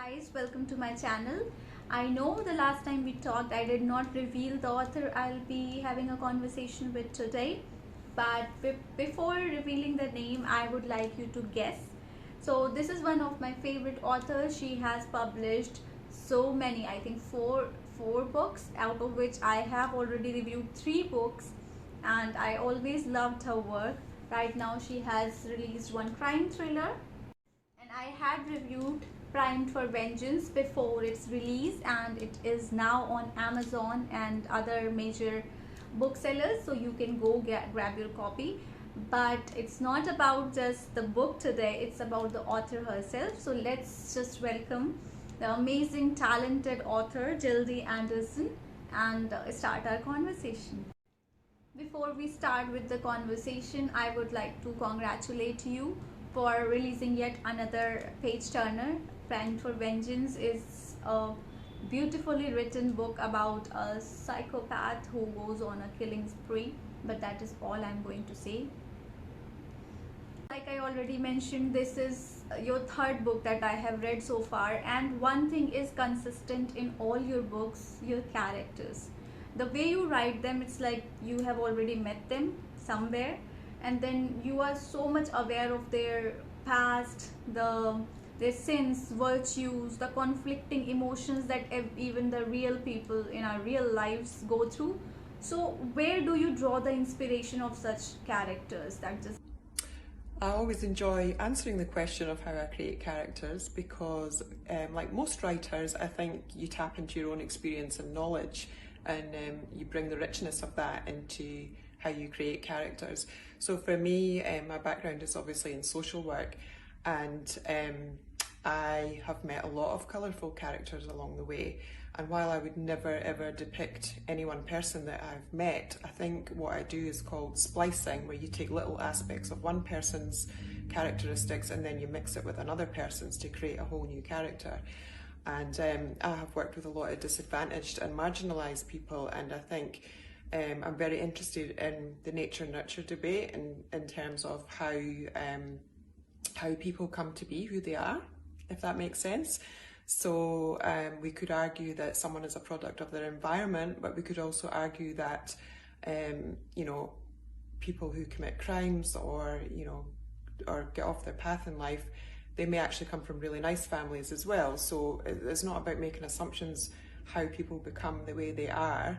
guys, welcome to my channel. I know the last time we talked I did not reveal the author I'll be having a conversation with today, but before revealing the name I would like you to guess. So this is one of my favorite authors. She has published so many, I think four books, out of which I have already reviewed 3 books, and I always loved her work. Right now she has released one crime thriller, and I had reviewed Primed for Vengeance before its release, and it is now on Amazon and other major booksellers, so you can go grab your copy. But it's not about just the book today, it's about the author herself. So let's just welcome the amazing talented author Gill D Anderson and start our conversation. Before we start with the conversation, I would like to congratulate you for releasing yet another page turner. Primed for Vengeance is a beautifully written book about a psychopath who goes on a killing spree, but that is all I'm going to say. Like I already mentioned, this is your 3rd book that I have read so far, and one thing is consistent in all your books: your characters. The way you write them, it's like you have already met them somewhere, and then you are so much aware of their past, their sins, virtues, the conflicting emotions that even the real people in our real lives go through. So where do you draw the inspiration of such characters? I always enjoy answering the question of how I create characters because, like most writers, I think you tap into your own experience and knowledge, and you bring the richness of that into how you create characters. So for me, my background is obviously in social work, and I have met a lot of colourful characters along the way. And while I would never ever depict any one person that I've met, I think what I do is called splicing, where you take little aspects of one person's characteristics and then you mix it with another person's to create a whole new character. And I have worked with a lot of disadvantaged and marginalised people, and I think I'm very interested in the nature-nurture debate in terms of how people come to be who they are, if that makes sense. So we could argue that someone is a product of their environment, but we could also argue that people who commit crimes or get off their path in life, they may actually come from really nice families as well. So it's not about making assumptions how people become the way they are.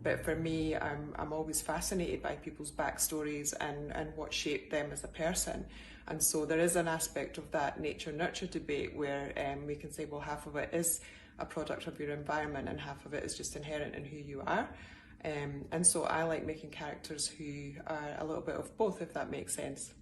But for me, I'm always fascinated by people's backstories and what shaped them as a person. And so there is an aspect of that nature-nurture debate where we can say, well, half of it is a product of your environment and half of it is just inherent in who you are. And so I like making characters who are a little bit of both, if that makes sense.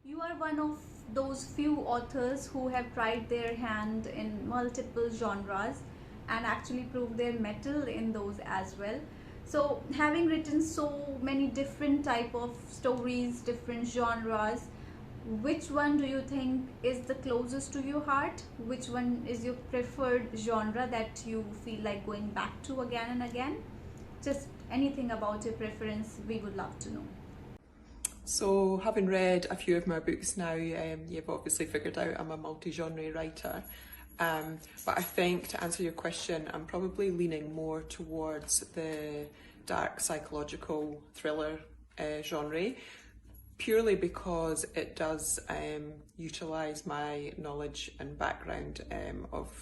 You are one of those few authors who have tried their hand in multiple genres and actually proved their mettle in those as well. So having written so many different type of stories, different genres, which one do you think is the closest to your heart? Which one is your preferred genre that you feel like going back to again and again? Just anything about your preference, we would love to know. So having read a few of my books now, you've obviously figured out I'm a multi-genre writer. But I think, to answer your question, I'm probably leaning more towards the dark psychological thriller genre, purely because it does utilise my knowledge and background of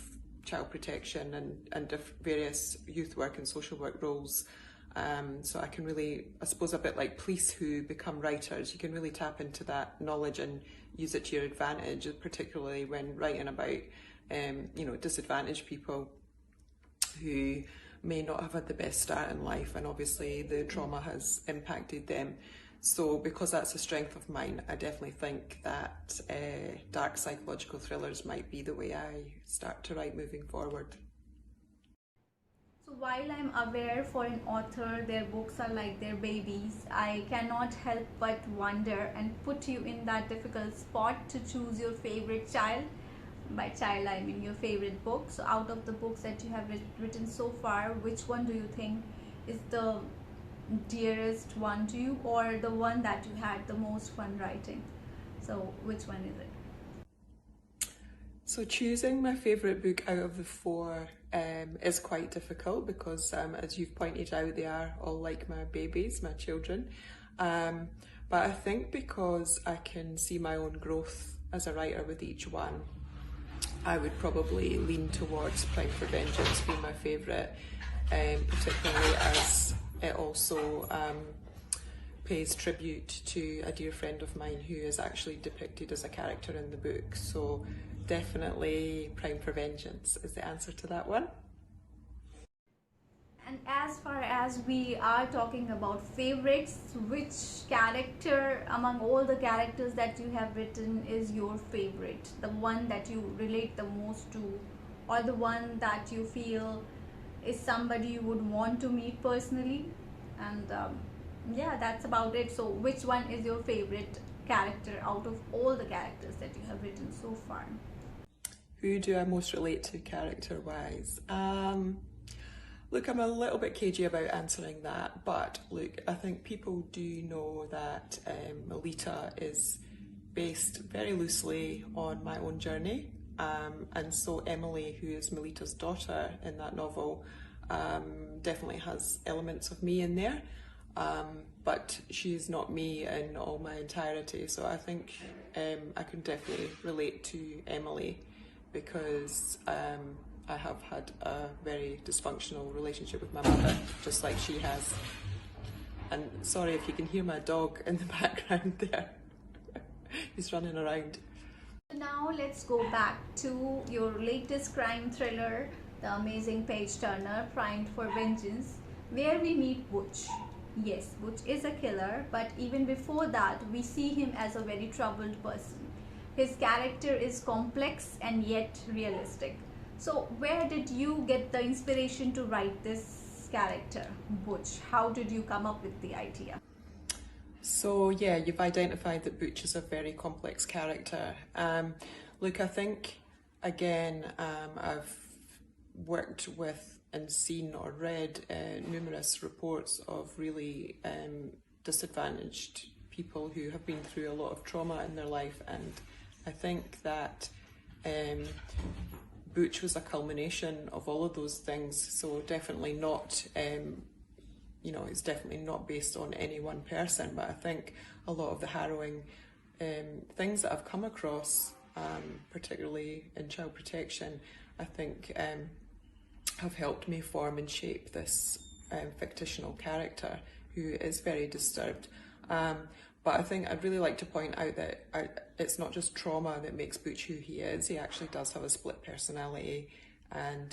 child protection and various youth work and social work roles. So I can really, I suppose, a bit like police who become writers, you can really tap into that knowledge and use it to your advantage, particularly when writing about disadvantaged people who may not have had the best start in life, and obviously the trauma has impacted them. So because that's a strength of mine, I definitely think that dark psychological thrillers might be the way I start to write moving forward. So while I'm aware for an author their books are like their babies, I cannot help but wonder and put you in that difficult spot to choose your favorite child. By child I mean your favorite book. So out of the books that you have written so far, which one do you think is the dearest one to you, or the one that you had the most fun writing? So which one is it? So choosing my favourite book out of the four is quite difficult because, as you've pointed out, they are all like my babies, my children. But I think because I can see my own growth as a writer with each one, I would probably lean towards Prime for Vengeance being my favourite, particularly as it also pays tribute to a dear friend of mine who is actually depicted as a character in the book. So definitely Prime for Vengeance is the answer to that one. And as far as we are talking about favorites, which character among all the characters that you have written is your favorite? The one that you relate the most to, or the one that you feel is somebody you would want to meet personally? And yeah, that's about it. So which one is your favorite character out of all the characters that you have written so far? Who do I most relate to character-wise? Look, I'm a little bit cagey about answering that, but look, I think people do know that Melita is based very loosely on my own journey, and so Emily, who is Melita's daughter in that novel, definitely has elements of me in there, but she's not me in all my entirety, so I think I can definitely relate to Emily because I have had a very dysfunctional relationship with my mother, just like she has. And sorry if you can hear my dog in the background there. He's running around. Now let's go back to your latest crime thriller, the amazing page turner, Primed for Vengeance, where we meet Butch. Yes, Butch is a killer, but even before that, we see him as a very troubled person. His character is complex and yet realistic. So where did you get the inspiration to write this character, Butch? How did you come up with the idea? So yeah, you've identified that Butch is a very complex character. Look, I think, again, I've worked with and seen or read numerous reports of really disadvantaged people who have been through a lot of trauma in their life, and I think that Butch was a culmination of all of those things, so definitely not, it's definitely not based on any one person, but I think a lot of the harrowing things that I've come across, particularly in child protection, I think have helped me form and shape this fictional character who is very disturbed. But I think I'd really like to point out that it's not just trauma that makes Butch who he is. He actually does have a split personality, and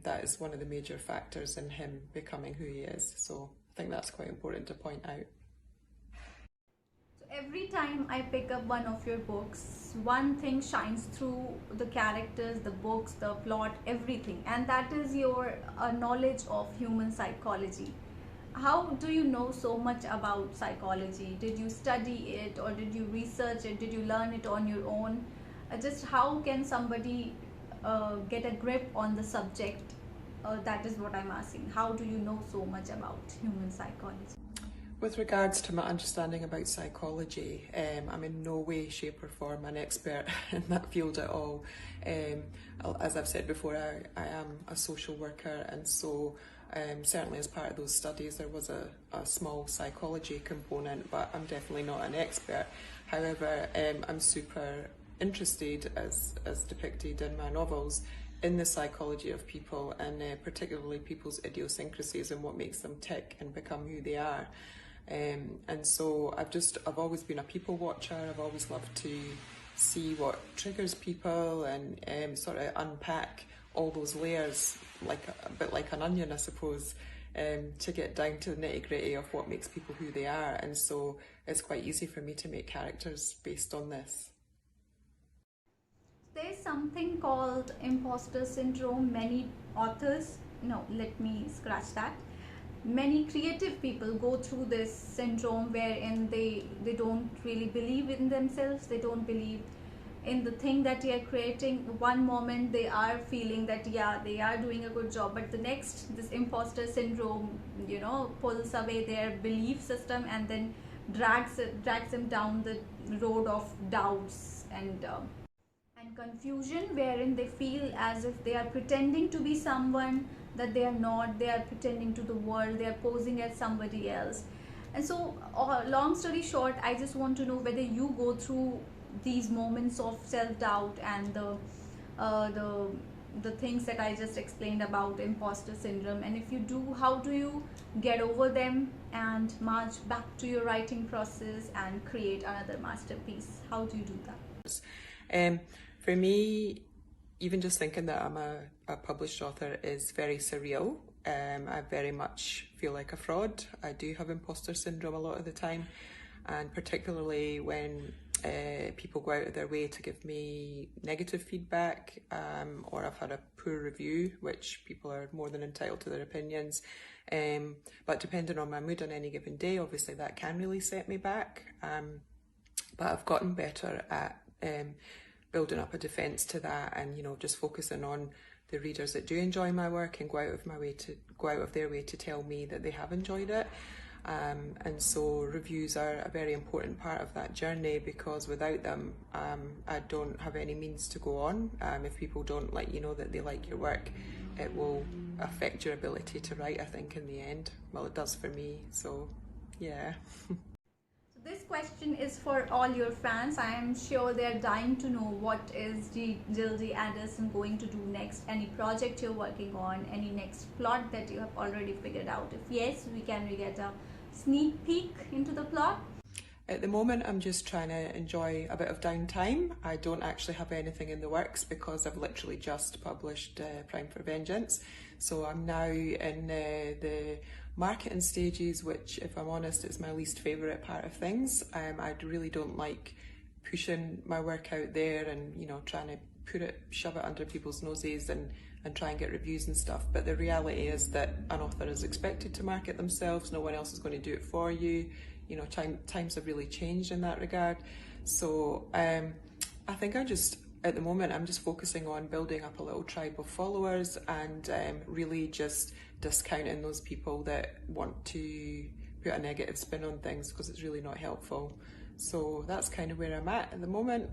that is one of the major factors in him becoming who he is. So I think that's quite important to point out. So every time I pick up one of your books, one thing shines through: the characters, the books, the plot, everything, and that is your knowledge of human psychology. How do you know so much about psychology? Did you study it, or did you research it? Did you learn it on your own? Just how can somebody get a grip on the subject? That is what I'm asking. How do you know so much about human psychology? With regards to my understanding about psychology, I'm in no way, shape or form an expert in that field at all. As I've said before, I am a social worker, and so certainly as part of those studies there was a small psychology component, but I'm definitely not an expert. However, I'm super interested, as depicted in my novels, in the psychology of people, and particularly people's idiosyncrasies and what makes them tick and become who they are. And so I've always been a people watcher. I've always loved to see what triggers people and sort of unpack all those layers, like a bit like an onion, I suppose, to get down to the nitty-gritty of what makes people who they are. And so it's quite easy for me to make characters based on this. There's something called imposter syndrome. Many authors, no, let me scratch that. Many creative people go through this syndrome wherein they don't really believe in themselves. They don't believe in the thing that they are creating. One moment they are feeling that yeah, they are doing a good job, but the next, this imposter syndrome, pulls away their belief system and then drags them down the road of doubts and confusion wherein they feel as if they are pretending to be someone that they are not. They are pretending to the world, they are posing as somebody else. And so, long story short, I just want to know whether you go through these moments of self-doubt and uh, the the things that I just explained about imposter syndrome, and if you do, how do you get over them and march back to your writing process and create another masterpiece? How do you do that? For me, even just thinking that I'm a published author is very surreal. I very much feel like a fraud. I do have imposter syndrome a lot of the time, and particularly when people go out of their way to give me negative feedback, or I've had a poor review, which people are more than entitled to their opinions. But depending on my mood on any given day, obviously that can really set me back. But I've gotten better at building up a defence to that, and just focusing on the readers that do enjoy my work and go out of their way to tell me that they have enjoyed it. And so reviews are a very important part of that journey, because without them, I don't have any means to go on. If people don't let you know that they like your work, it will affect your ability to write, I think, in the end. Well, it does for me, so yeah. This question is for all your fans. I am sure they're dying to know what is Gill D Anderson going to do next. Any project you're working on, any next plot that you have already figured out. If yes, we get a sneak peek into the plot. At the moment, I'm just trying to enjoy a bit of downtime. I don't actually have anything in the works because I've literally just published Prime for Vengeance. So I'm now in the marketing stages, which, if I'm honest, is my least favourite part of things. I really don't like pushing my work out there and trying to shove it under people's noses and try and get reviews and stuff. But the reality is that an author is expected to market themselves. No one else is going to do it for you. Times have really changed in that regard. So I think at the moment, I'm just focusing on building up a little tribe of followers and really just discounting those people that want to put a negative spin on things, because it's really not helpful. So that's kind of where I'm at the moment.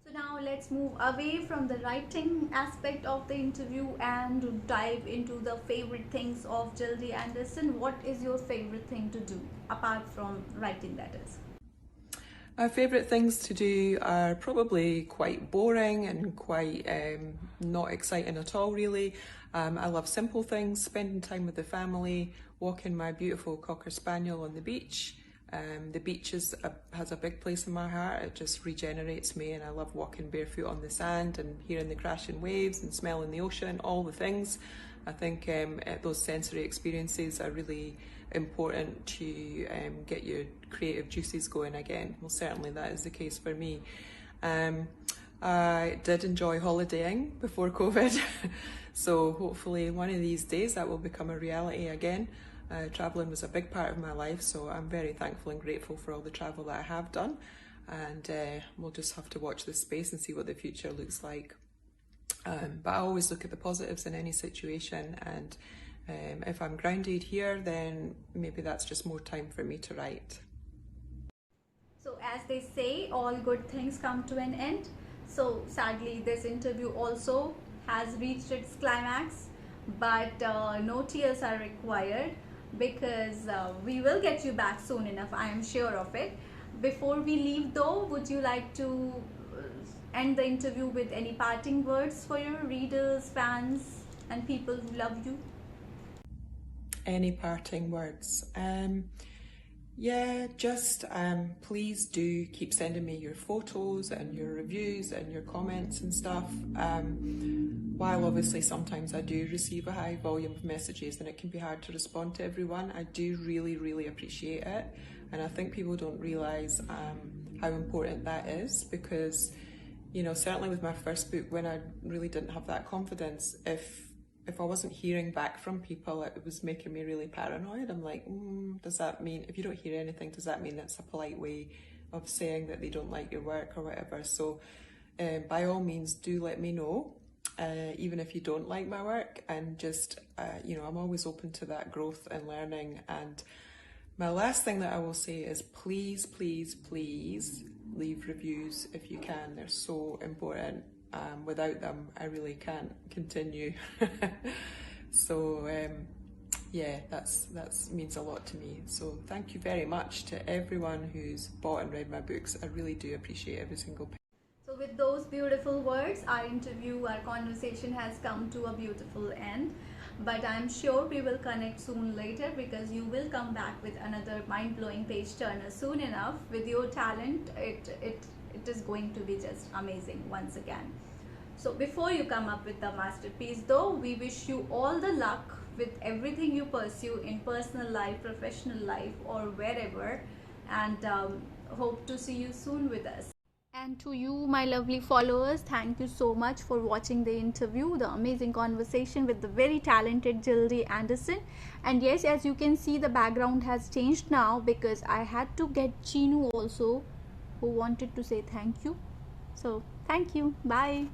So now let's move away from the writing aspect of the interview and dive into the favorite things of Gill D Anderson. What is your favorite thing to do, apart from writing, that is? My favourite things to do are probably quite boring and quite not exciting at all, really. I love simple things, spending time with the family, walking my beautiful Cocker Spaniel on the beach. The beach has a big place in my heart. It just regenerates me, and I love walking barefoot on the sand and hearing the crashing waves and smelling the ocean, all the things. I think those sensory experiences are really important to get your creative juices going again. Well, certainly that is the case for me. I did enjoy holidaying before COVID, so hopefully one of these days that will become a reality again. Travelling was a big part of my life, so I'm very thankful and grateful for all the travel that I have done, and we'll just have to watch this space and see what the future looks like. But I always look at the positives in any situation, and if I'm grounded here, then maybe that's just more time for me to write. So as they say, all good things come to an end. So sadly, this interview also has reached its climax, but no tears are required, because we will get you back soon enough, I am sure of it. Before we leave though, would you like to end the interview with any parting words for your readers, fans, and people who love you? Any parting words? Yeah, just please do keep sending me your photos and your reviews and your comments and stuff. While obviously sometimes I do receive a high volume of messages and it can be hard to respond to everyone, I do really, really appreciate it. And I think people don't realise how important that is, because, certainly with my first book, when I really didn't have that confidence, if I wasn't hearing back from people, it was making me really paranoid. I'm like, does that mean, if you don't hear anything, does that mean that's a polite way of saying that they don't like your work or whatever? So by all means, do let me know, even if you don't like my work. And just, I'm always open to that growth and learning. And my last thing that I will say is please, please, please leave reviews if you can. They're so important. Without them, I really can't continue. So yeah, that's means a lot to me. So thank you very much to everyone who's bought and read my books. I really do appreciate every single penny. So with those beautiful words, our interview, our conversation has come to a beautiful end. But I'm sure we will connect soon later, because you will come back with another mind-blowing page turner soon enough. With your talent, it is going to be just amazing once again. So before you come up with the masterpiece though, we wish you all the luck with everything you pursue in personal life, professional life, or wherever, and hope to see you soon with us. And to you, my lovely followers, thank you so much for watching the interview, the amazing conversation with the very talented Gill D Anderson. And yes, as you can see, the background has changed now because I had to get Chinu also, who wanted to say thank you. So thank you. Bye.